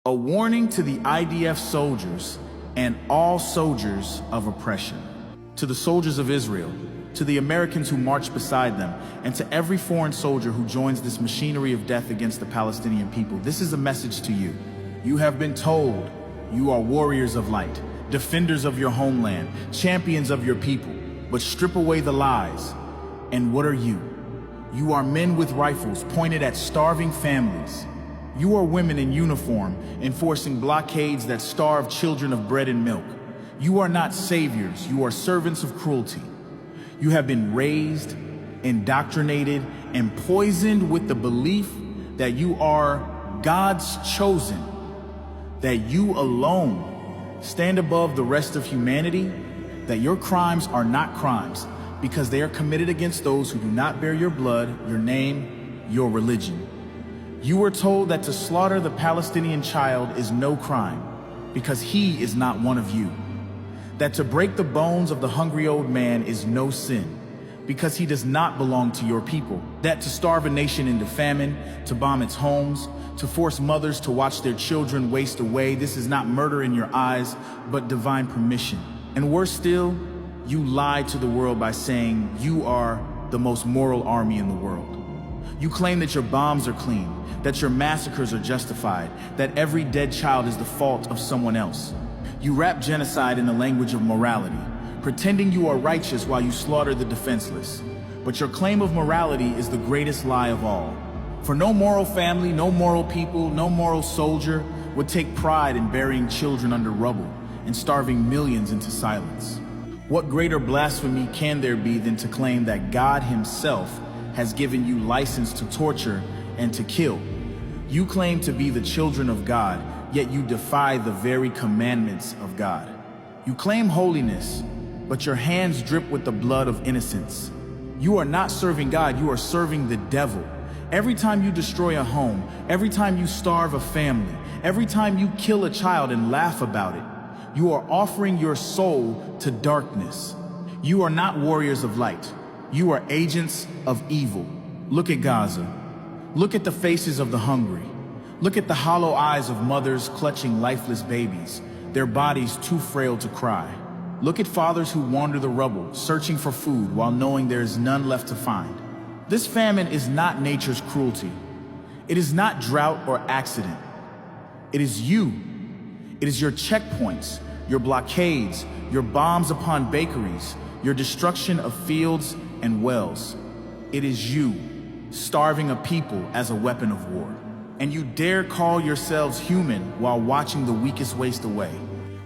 A warning to the IDF soldiers and all soldiers of oppression. To the soldiers of Israel, to the Americans who march beside them, and to every foreign soldier who joins this machinery of death against the Palestinian people, this is a message to you. You have been told you are warriors of light, defenders of your homeland, champions of your people, but strip away the lies. And what are you? You are men with rifles pointed at starving families. You are women in uniform enforcing blockades that starve children of bread and milk. You are not saviors, you are servants of cruelty. You have been raised, indoctrinated, and poisoned with the belief that you are God's chosen, that you alone stand above the rest of humanity, that your crimes are not crimes because they are committed against those who do not bear your blood, your name, your religion. You were told that to slaughter the Palestinian child is no crime because he is not one of you. That to break the bones of the hungry old man is no sin because he does not belong to your people. That to starve a nation into famine, to bomb its homes, to force mothers to watch their children waste away, this is not murder in your eyes, but divine permission. And worse still, you lied to the world by saying you are the most moral army in the world. You claim that your bombs are clean, that your massacres are justified, that every dead child is the fault of someone else. You wrap genocide in the language of morality, pretending you are righteous while you slaughter the defenseless. But your claim of morality is the greatest lie of all. For no moral family, no moral people, no moral soldier would take pride in burying children under rubble and starving millions into silence. What greater blasphemy can there be than to claim that God himself has given you license to torture and to kill? You claim to be the children of God, yet you defy the very commandments of God. You claim holiness, but your hands drip with the blood of innocents. You are not serving God, you are serving the devil. Every time you destroy a home, every time you starve a family, every time you kill a child and laugh about it, you are offering your soul to darkness. You are not warriors of light. You are agents of evil. Look at Gaza. Look at the faces of the hungry. Look at the hollow eyes of mothers clutching lifeless babies, their bodies too frail to cry. Look at fathers who wander the rubble, searching for food while knowing there is none left to find. This famine is not nature's cruelty. It is not drought or accident. It is you. It is your checkpoints, your blockades, your bombs upon bakeries, your destruction of fields and wells. It is you starving a people as a weapon of war. And you dare call yourselves human while watching the weakest waste away.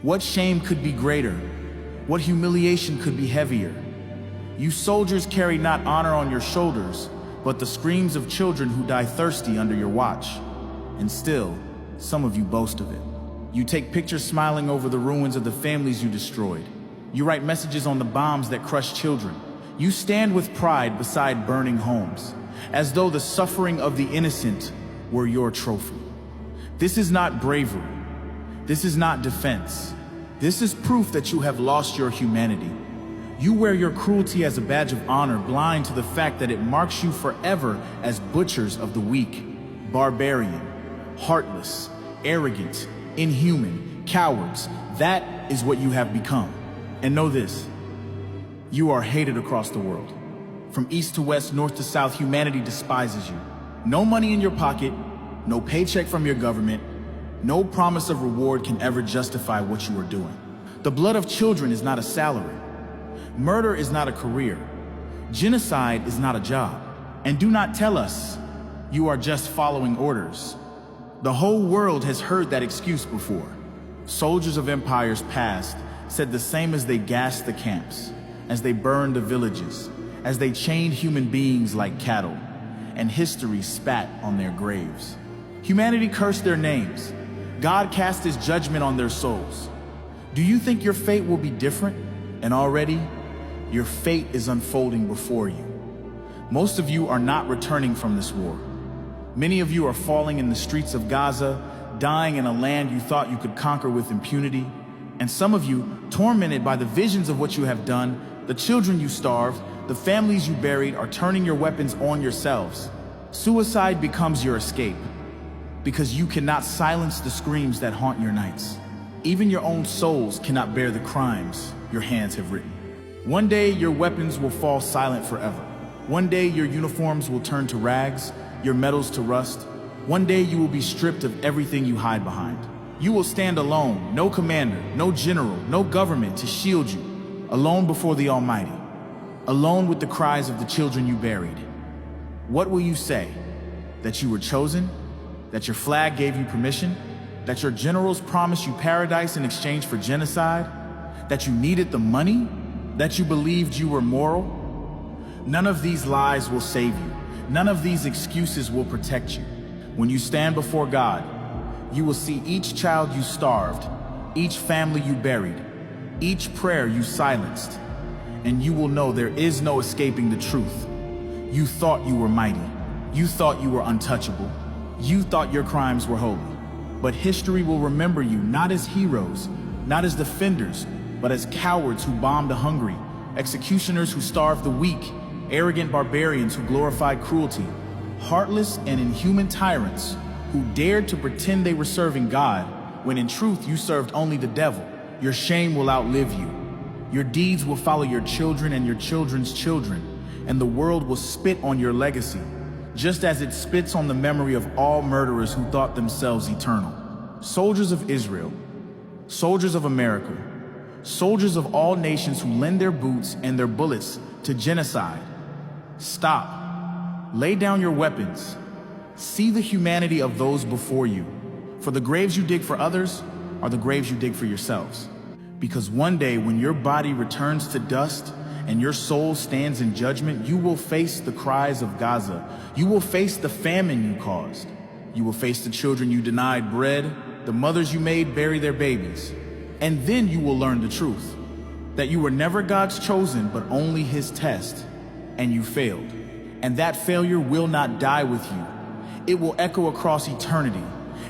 What shame could be greater? What humiliation could be heavier? You soldiers carry not honor on your shoulders, but the screams of children who die thirsty under your watch. And still, some of you boast of it. You take pictures smiling over the ruins of the families you destroyed. You write messages on the bombs that crush children. You stand with pride beside burning homes, as though the suffering of the innocent were your trophy. This is not bravery. This is not defense. This is proof that you have lost your humanity. You wear your cruelty as a badge of honor, blind to the fact that it marks you forever as butchers of the weak, barbarian, heartless, arrogant, inhuman, cowards. That is what you have become. And know this, you are hated across the world. From east to west, north to south, humanity despises you. No money in your pocket, no paycheck from your government, no promise of reward can ever justify what you are doing. The blood of children is not a salary. Murder is not a career. Genocide is not a job. And do not tell us you are just following orders. The whole world has heard that excuse before. Soldiers of empires past said the same as they gassed the camps, as they burned the villages, as they chained human beings like cattle, and history spat on their graves. Humanity cursed their names. God cast his judgment on their souls. Do you think your fate will be different? And already, your fate is unfolding before you. Most of you are not returning from this war. Many of you are falling in the streets of Gaza, dying in a land you thought you could conquer with impunity. And some of you, tormented by the visions of what you have done, the children you starved, the families you buried, are turning your weapons on yourselves. Suicide becomes your escape. because you cannot silence the screams that haunt your nights. Even your own souls cannot bear the crimes your hands have written. One day, your weapons will fall silent forever. One day, your uniforms will turn to rags, your medals to rust. One day, you will be stripped of everything you hide behind. You will stand alone, no commander, no general, no government to shield you, alone before the Almighty, alone with the cries of the children you buried. What will you say? That you were chosen? That your flag gave you permission? That your generals promised you paradise in exchange for genocide? That you needed the money? That you believed you were moral? None of these lies will save you. None of these excuses will protect you. When you stand before God, you will see each child you starved, each family you buried, each prayer you silenced, and you will know there is no escaping the truth. You thought you were mighty. You thought you were untouchable. You thought your crimes were holy. But history will remember you not as heroes, not as defenders, but as cowards who bombed the hungry, executioners who starved the weak, arrogant barbarians who glorified cruelty, heartless and inhuman tyrants who dared to pretend they were serving God when in truth you served only the devil. Your shame will outlive you. Your deeds will follow your children and your children's children, and the world will spit on your legacy, just as it spits on the memory of all murderers who thought themselves eternal. Soldiers of Israel, soldiers of America, soldiers of all nations who lend their boots and their bullets to genocide, stop. Lay down your weapons. See the humanity of those before you. For the graves you dig for others are the graves you dig for yourselves. Because one day when your body returns to dust and your soul stands in judgment, you will face the cries of Gaza. You will face the famine you caused. You will face the children you denied bread, the mothers you made bury their babies. And then you will learn the truth, that you were never God's chosen, but only his test, and you failed. And that failure will not die with you. It will echo across eternity.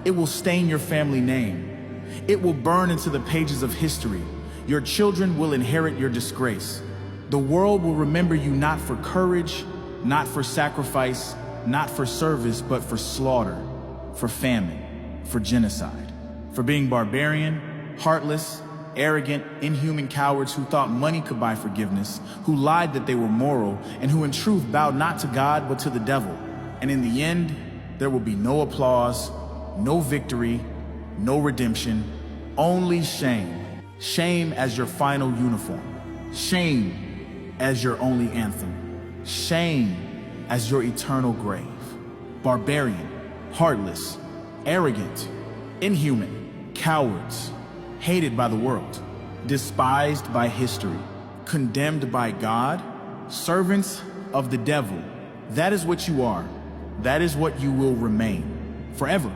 It will stain your family name. It will burn into the pages of history. Your children will inherit your disgrace. The world will remember you not for courage, not for sacrifice, not for service, but for slaughter, for famine, for genocide, for being barbarian, heartless, arrogant, inhuman cowards who thought money could buy forgiveness, who lied that they were moral, and who in truth bowed not to God but to the devil. And in the end, there will be no applause, no victory, no redemption, only shame. Shame as your final uniform. Shame as your only anthem. Shame as your eternal grave. Barbarian, heartless, arrogant, inhuman, cowards, hated by the world, despised by history, condemned by God, servants of the devil. That is what you are. That is what you will remain forever.